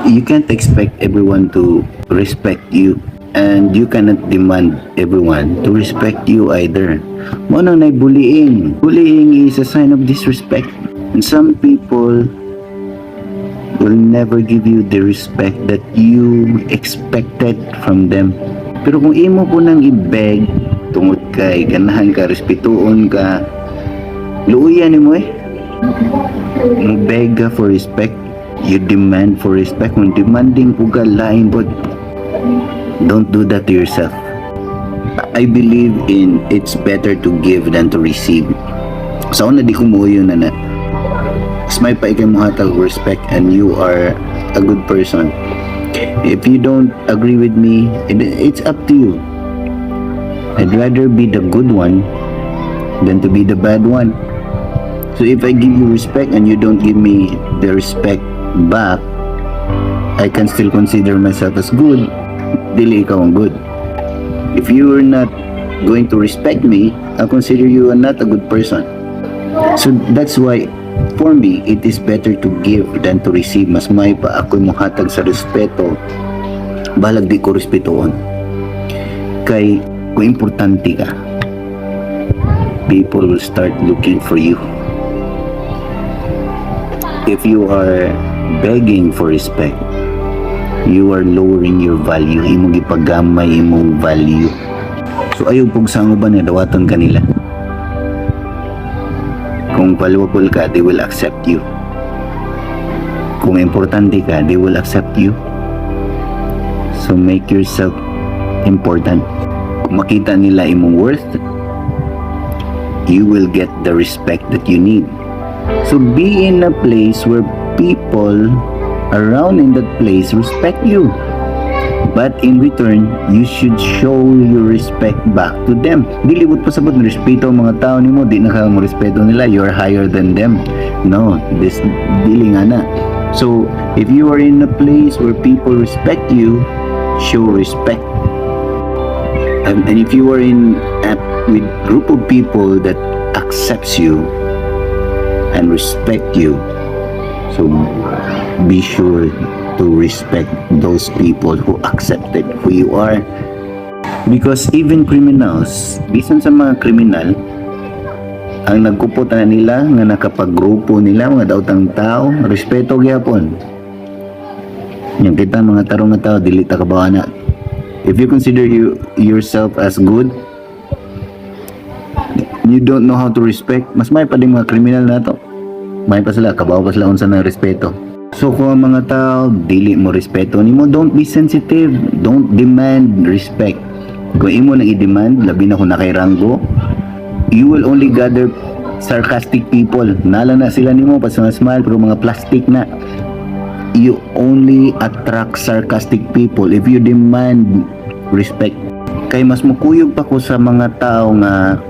You can't expect everyone to respect you, and you cannot demand everyone to respect you either. Ano na bullying? Bullying is a sign of disrespect. And some people will never give you the respect that you expected from them. Pero kung imo po nang i-beg, tungod kay ganahan ka, respetuon ka, luuyan mo Mo-beg ka for respect. You demand for respect. Kung demanding po ka, lain po. Don't do that to yourself. I believe in it's better to give than to receive. So ako na di kumuyo na mas may pa ikay mo hatag respect and you are a good person. If you don't agree with me, it's up to you. I'd rather be the good one than to be the bad one. So if I give you respect and you don't give me the respect back, I can still consider myself as good. Dili ikaw ang good. If you are not going to respect me, I'll consider you not a good person. So that's why for me, it is better to give than to receive. Mas may pa ako'y muhatag sa respeto. Balag di ko respetoon. Kay kung importante ka, people will start looking for you. If you are begging for respect, you are lowering your value. Imong ipagamay imong value. So ayaw pong sa ba na dawaton kanila. Kung valuable ka, they will accept you. Kung importante ka, they will accept you. So make yourself important. Kung makita nila imong worth, you will get the respect that you need. So be in a place where people around in that place respect you. But in return, you should show your respect back to them. Dilibot pa sabot ng respeto ang mga tao nimo, di na ka mo respeto nila, you're higher than them. No, this dili nga na. So, if you are in a place where people respect you, show respect. And if you are in with group of people that accepts you and respect you, so be sure to respect those people who accepted who you are. Because even criminals, bisan sa mga kriminal, ang nagkupot na nila nga nakapagrupo nila mga daotang tao, respeto gyapon. Yung kita mga tarong nga tao, dili ta kabawana. If you consider yourself as good, you don't know how to respect, mas may pa din mga kriminal na to. May pa sila, kabaw pa sila unsa ng respeto. So kung ang mga tao dili mo respeto nimo, don't be sensitive, don't demand respect. Kung imo nang i-demand, labi na kung nakay ranggo, you will only gather sarcastic people. Nala na sila nimo pa sa smile pero mga plastic na. You only attract sarcastic people if you demand respect. Kay mas mukuyog pa ko sa mga tao nga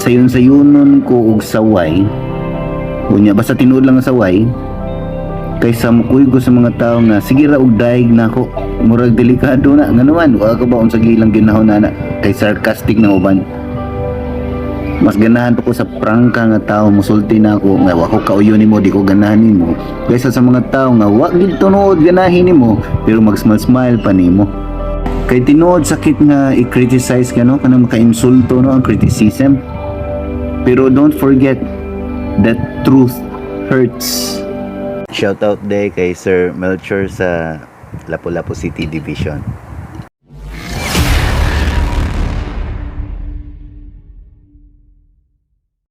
sayon-sayonon ko og saway. Unya basta tinuod lang ang saway. Kaysa mukuyog ko sa mga tao nga sige ra og daig nako, murag delikado na nganuman, wa ka ba unsa gilang ginahon na kay sarcastic na uban. Mas ganahan pa ko sa prangka nga tao musulti na ako nga wa ko kauyon nimo, di ko ganahan nimo, kaysa sa mga tao nga wa gid tunood ganahin nimo pero mag-smile pa nimo. Kay tinuod sakit nga i-criticize ka no, kanang maka-insulto no ang criticism. Pero don't forget that truth hurts. Shoutout day kay Sir Melchor sa Lapu-Lapu City Division.